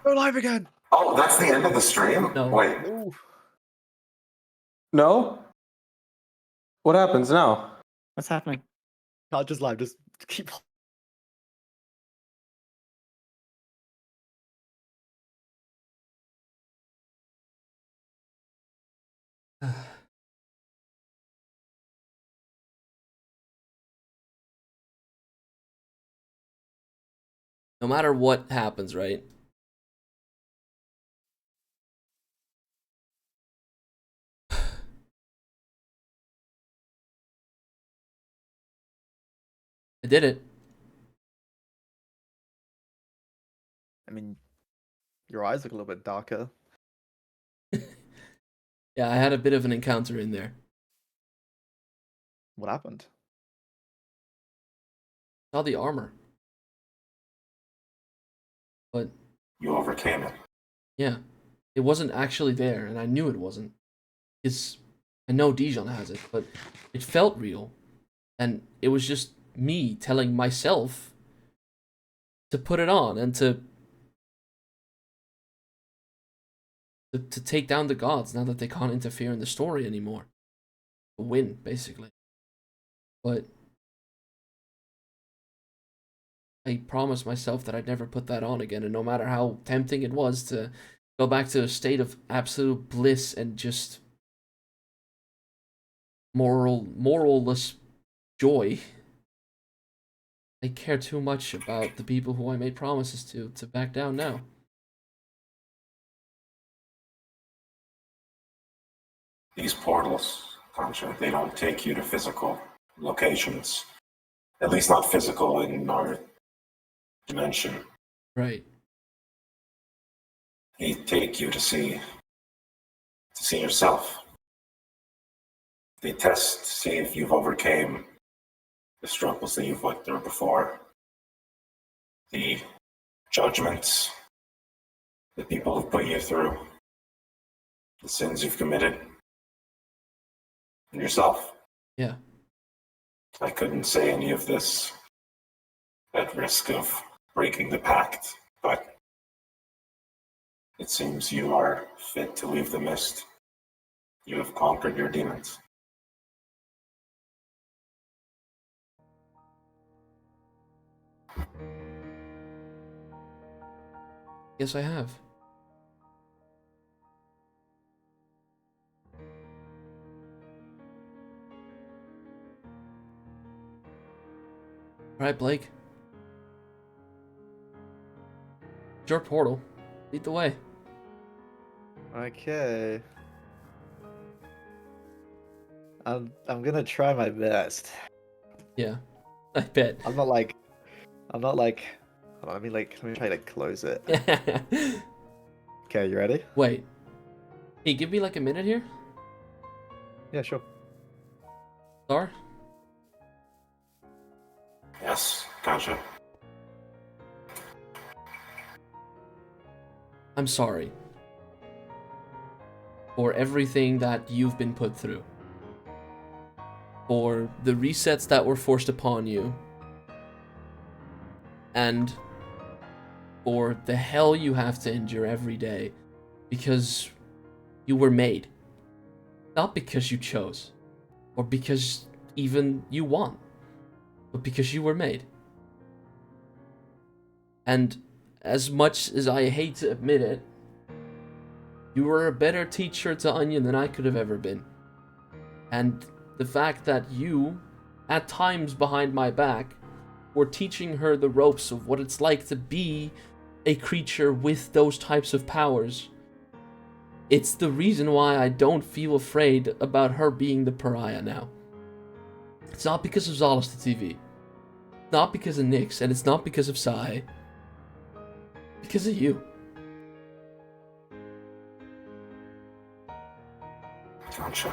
We're live again. Oh, that's the end of the stream? No. Wait. Ooh. No? What happens now? What's happening? Not just live, just keep. No matter what happens, right? I did it. I mean, your eyes look a little bit darker. Yeah, I had a bit of an encounter in there. What happened? Saw the armor. But You overcame it. yeah, it wasn't actually there, and I knew it wasn't. I know Dijon has it, but it felt real. And it was just me telling myself to put it on and to take down the gods now that they can't interfere in the story anymore. To win, basically. But I promised myself that I'd never put that on again, and no matter how tempting it was to go back to a state of absolute bliss and just moralless joy, I care too much about the people who I made promises to back down now. These portals, Concha, they don't take you to physical locations. At least not physical in our dimension. Right. They take you to see yourself. They test to see if you've overcame the struggles that you've went through before. The judgments that people have put you through. The sins you've committed. And yourself. Yeah. I couldn't say any of this at risk of breaking the pact, but it seems you are fit to leave the mist. You have conquered your demons. Yes, I have. Alright, Blake. It's your portal. Lead the way. Okay. I'm gonna try my best. Yeah, I bet. I'm not like. Hold on, let me try to close it. Okay, you ready? Wait. Hey, give me like a minute here. Yeah, sure. Star? Yes, gotcha. I'm sorry for everything that you've been put through. For the resets that were forced upon you. And for the hell you have to endure every day because you were made. Not because you chose, or because even you want, but because you were made. And as much as I hate to admit it, you were a better teacher to Onion than I could have ever been. And the fact that you, at times behind my back, were teaching her the ropes of what it's like to be a creature with those types of powers. It's the reason why I don't feel afraid about her being the pariah now. It's not because of Zalas the TV. It's not because of Nyx, and it's not because of Sai. Because of you. Gotcha.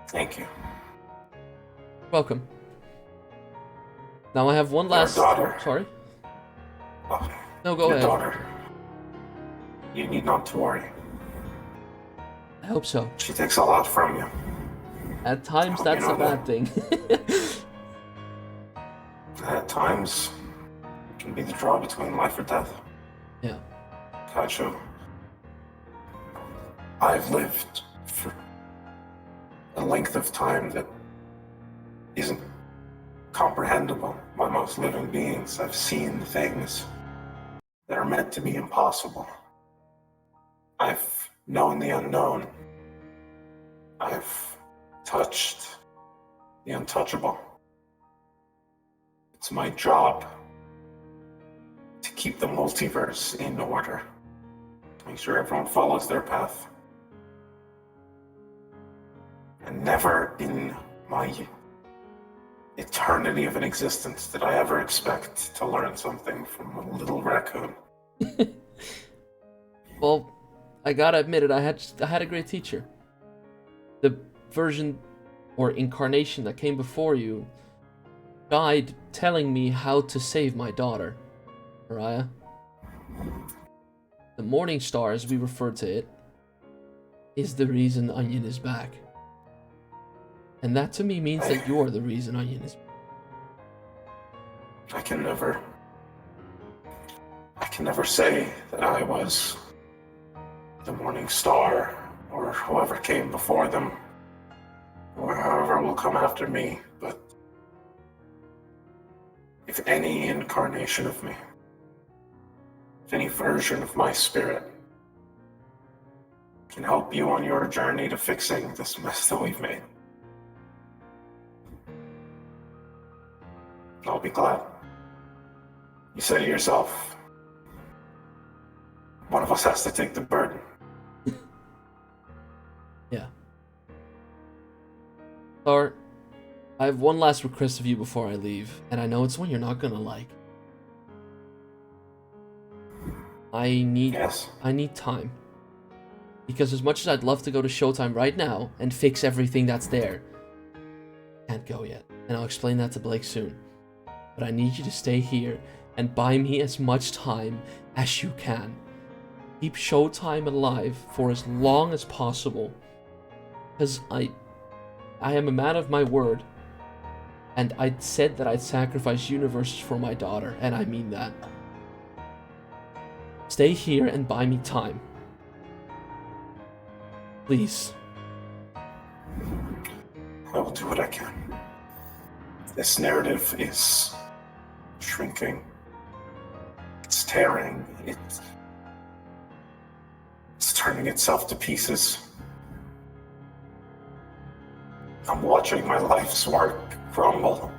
Thank you. Welcome. Now I have one Your last... daughter. Sorry? Oh, No, go your ahead. daughter. You need not to worry. I hope so. She takes a lot from you. At times, Oh, that's you know a bad thing. At times, can be the draw between life or death. Yeah. Kaiju, I've lived for a length of time that isn't comprehensible by most living beings. I've seen things that are meant to be impossible. I've known the unknown. I've touched the untouchable. It's my job to keep the multiverse in order, to make sure everyone follows their path. And never in my eternity of an existence did I ever expect to learn something from a little raccoon. Well, I gotta admit it, I had a great teacher. The version or incarnation that came before you died telling me how to save my daughter, Mariah. The Morning Star, as we refer to it, is the reason Onion is back. And that to me means that you're the reason Onion is back. I can never say that I was the Morning Star or whoever came before them or however will come after me, but if any incarnation of me, if any version of my spirit can help you on your journey to fixing this mess that we've made, I'll be glad. You say to yourself, one of us has to take the burden. Yeah. Thar, I have one last request of you before I leave, and I know it's one you're not gonna like. I need time. Because as much as I'd love to go to Showtime right now and fix everything that's there, can't go yet. And I'll explain that to Blake soon. But I need you to stay here and buy me as much time as you can. Keep Showtime alive for as long as possible. Because I am a man of my word. And I said that I'd sacrifice universes for my daughter, and I mean that. Stay here and buy me time. Please. I will do what I can. This narrative is shrinking. It's tearing. It's turning itself to pieces. I'm watching my life's work crumble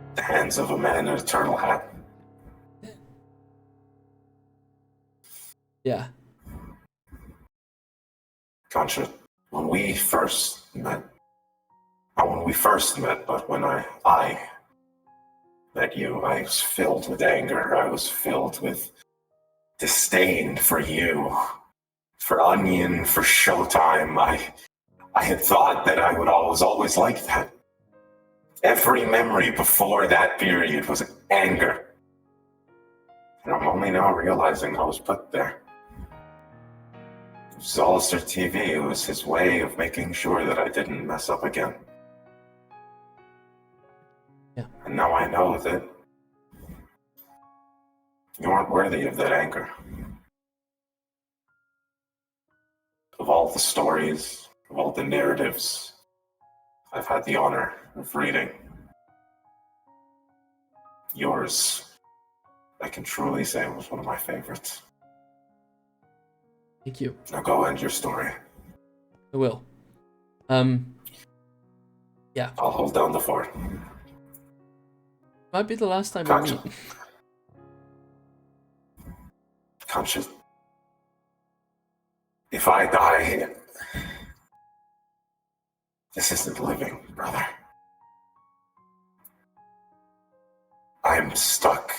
at the hands of a man in a turtle hat. Yeah. Concha, when we first met, but when I met you, I was filled with anger. I was filled with disdain for you, for Onion, for Showtime. I had thought that I was always like that. Every memory before that period was anger. And I'm only now realizing I was put there. It was Zolister TV. It was his way of making sure that I didn't mess up again. Yeah. And now I know that you aren't worthy of that anger. Of all the stories, of all the narratives I've had the honor of reading, yours, I can truly say, was one of my favorites. Thank you. Now go end your story. I will. Yeah. I'll hold down the fort. Might be the last time we Concha. meet. Concha, if I die, this isn't living, brother. I'm stuck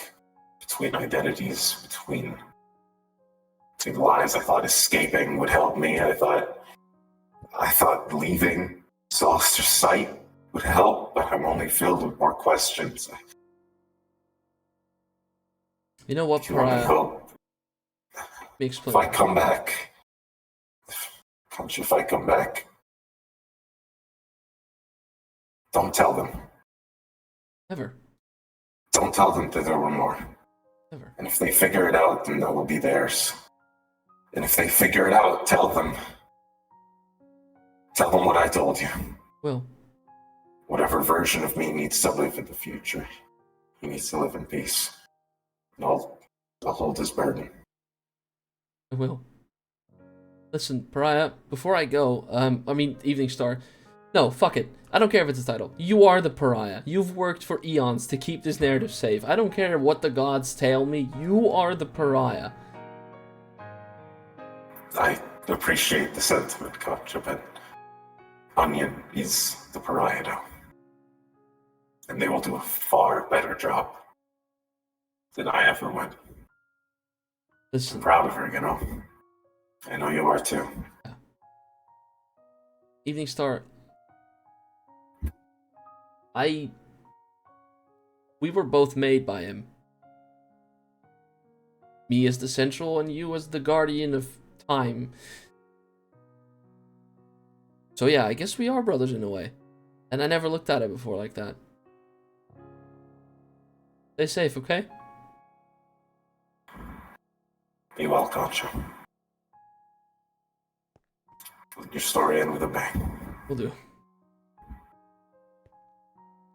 between identities, between lives. I thought escaping would help me. I thought leaving Zolister's sight would help, but I'm only filled with more questions. You know what, If you want Pariah? help, Let me if explain. I come back, Concha, if I come back, don't tell them. Never. Don't tell them that there were more. Never. And if they figure it out, then that will be theirs. And if they figure it out, tell them. Tell them what I told you. Will. Whatever version of me needs to live in the future, he needs to live in peace. And I'll hold his burden. I will. Listen, Pariah, before I go, Evening Star. No, fuck it. I don't care if it's a title. You are the Pariah. You've worked for eons to keep this narrative safe. I don't care what the gods tell me. You are the Pariah. I appreciate the sentiment, Gotcha, but Onion is the Pariah now. And they will do a far better job than I ever would. Listen. I'm proud of her, you know. I know you are too. Yeah. Evening Star. We were both made by him. Me as the Central and you as the Guardian of Time. So yeah, I guess we are brothers in a way. And I never looked at it before like that. Stay safe, okay? Be well, Gotcha. Let your story end with a bang. Will do.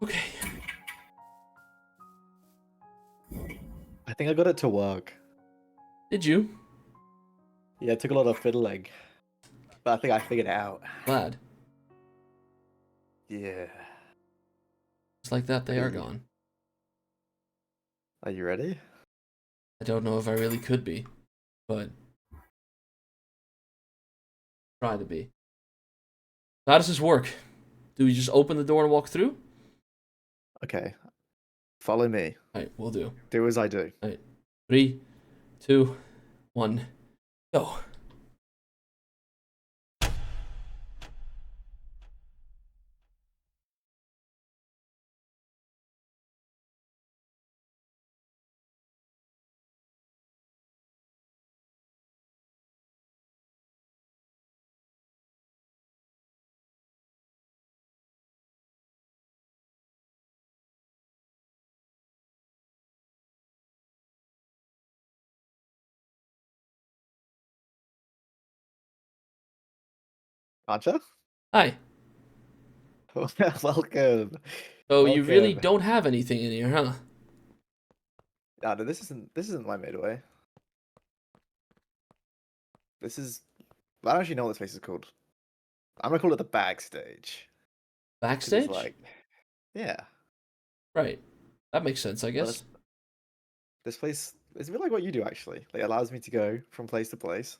Okay. I think I got it to work. Did you? Yeah, it took a lot of fiddling. But I think I figured it out. Glad. Yeah. Just like that, they are gone. Are you ready? I don't know if I really could be, but try to be. How does this work? Do we just open the door and walk through? Okay. Follow me. Alright, we'll do. Do as I do. Alright. 3, 2, 1, go. Gotcha? Hi. Welcome. So you really Welcome. don't have anything in here, huh? No, this isn't my midway. This is I don't actually know what this place is called. I'm gonna call it the backstage. 'Cause Backstage? it's like yeah. Right. That makes sense, I Well, guess. this place is a bit like what you do actually. Like, it allows me to go from place to place.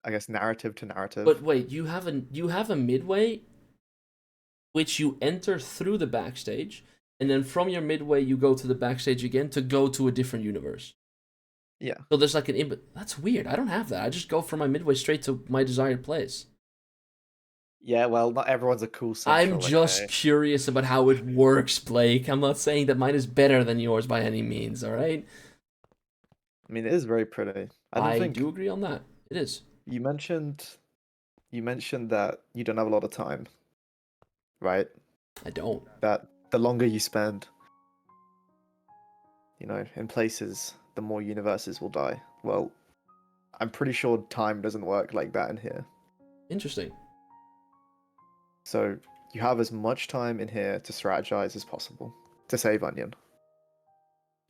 I guess narrative to narrative. But wait, you have a midway which you enter through the backstage, and then from your midway you go to the backstage again to go to a different universe. Yeah. So there's like an that's weird. I don't have that. I just go from my midway straight to my desired place. Yeah, well, not everyone's a cool central. I'm just curious about how it works, Blake. I'm not saying that mine is better than yours by any means, alright? I mean, it is very pretty. I do agree on that. It is. You mentioned that you don't have a lot of time, right? I don't. That the longer you spend, in places, the more universes will die. Well, I'm pretty sure time doesn't work like that in here. Interesting. So you have as much time in here to strategize as possible to save Onion.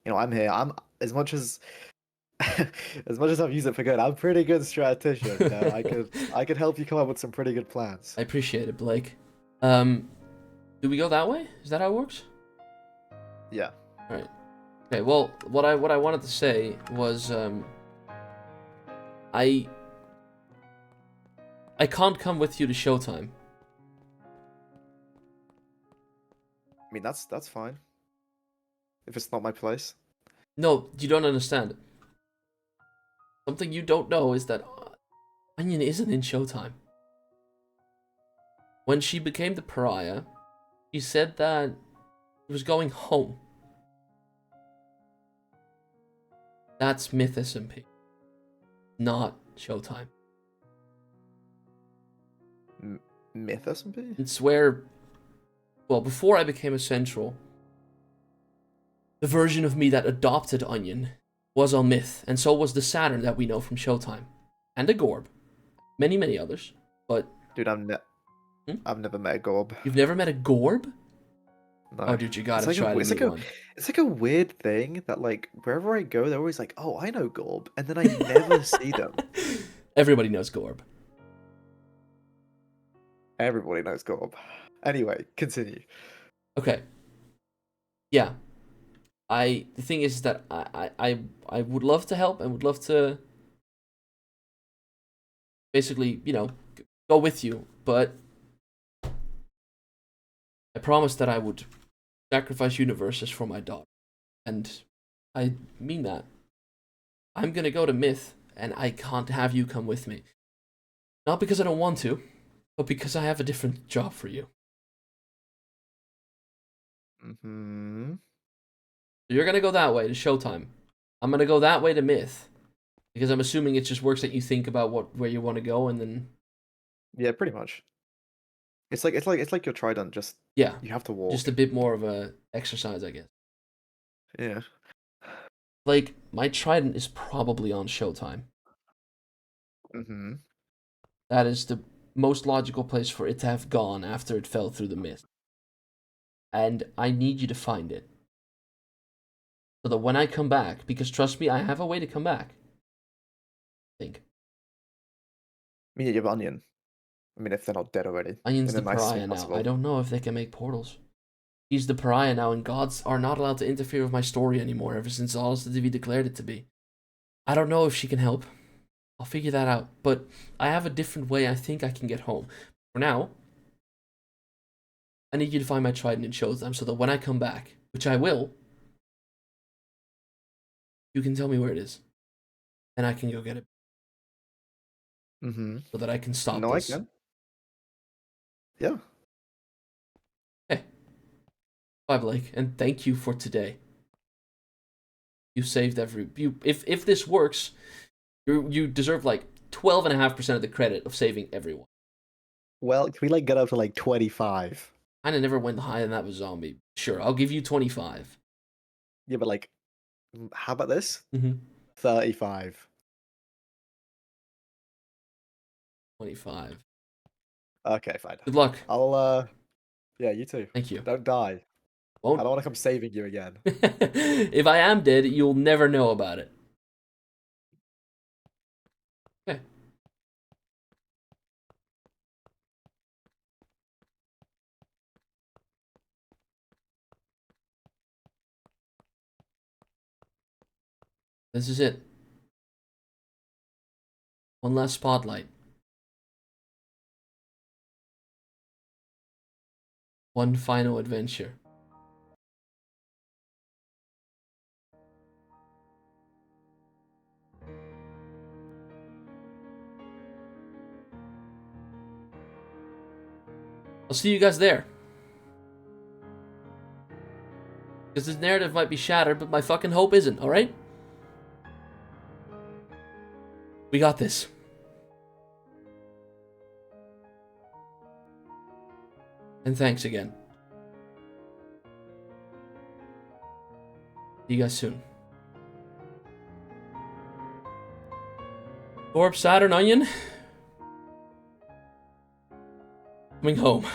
I'm here. I'm as much as I've used it for good. I'm a pretty good strategist. I could help you come up with some pretty good plans. I appreciate it, Blake. Do we go that way? Is that how it works? Yeah. All right. Okay. Well, what I wanted to say was, I can't come with you to Showtime. I mean, that's fine. If it's not my place. No, you don't understand. Something you don't know is that Onion isn't in Showtime. When she became the Pariah, she said that she was going home. That's Myth SMP, not Showtime. Myth SMP? It's where, well, before I became a Central, the version of me that adopted Onion was a myth, and so was the Saturn that we know from Showtime. And the Gorb. Many, many others. But Dude, I've never met a Gorb. you've never met a Gorb? No. Oh, dude, you gotta It's like try a, to it's meet like a, one. it's like a weird thing that like wherever I go, they're always like, "Oh, I know Gorb," and then I never see them. Everybody knows Gorb. Everybody knows Gorb. Anyway, continue. Okay. Yeah. The thing is that I would love to help and would love to basically, go with you, but I promised that I would sacrifice universes for my daughter. And I mean that. I'm gonna go to Myth, and I can't have you come with me. Not because I don't want to, but because I have a different job for you. Hmm. So you're gonna go that way to Showtime. I'm gonna go that way to Myth. Because I'm assuming it just works that you think about where you want to go, and then Yeah, pretty much. It's like your Trident. Just yeah, you have to walk. just a bit more of a exercise, I guess. Yeah. Like my Trident is probably on Showtime. Hmm. That is the most logical place for it to have gone after it fell through the mist. And I need you to find it. So that when I come back, because trust me, I have a way to come back. I think. I mean, you have Onion. I mean, if they're not dead already. Onion's in the the nicest way pariah now. possible. I don't know if they can make portals. He's the pariah now, and gods are not allowed to interfere with my story anymore ever since Alice the Divi declared it to be. I don't know if she can help. I'll figure that out. But I have a different way I think I can get home. For now, I need you to find my Trident and show them so that when I come back, which I will, you can tell me where it is. And I can go get it. Hmm. So that I can stop No, this. I can. Yeah. Okay. Bye, Blake, and thank you for today. You saved if this works, you deserve like 12.5% of the credit of saving everyone. Well, can we like get up to like 25? I never went higher than that with zombie. Sure, I'll give you 25. Yeah, but like, how about this? Mm-hmm. 35. 25. Okay, fine. Good luck. Yeah, you too. Thank you. Don't die. I Won't. don't want to come saving you again. If I am dead, you'll never know about it. Okay. This is it. One last spotlight. One final adventure. I'll see you guys there. Because this narrative might be shattered, but my fucking hope isn't, alright? We got this. And thanks again. See you guys soon. Orb, Saturn, Onion. Coming home.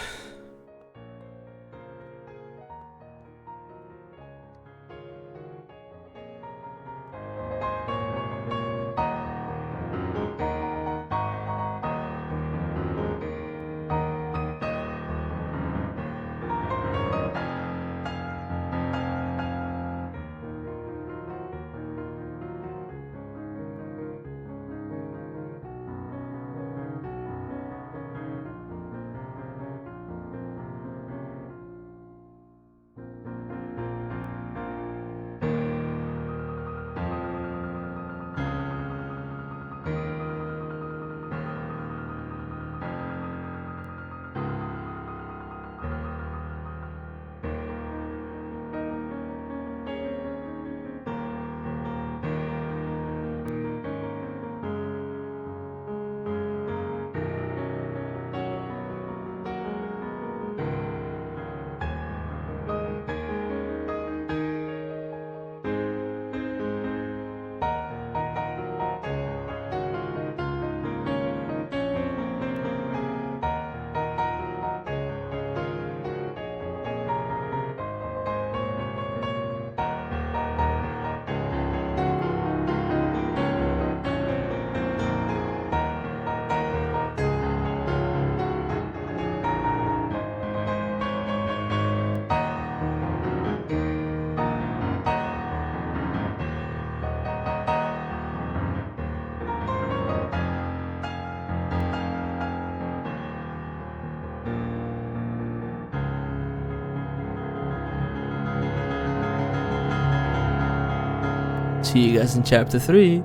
See you guys in chapter 3.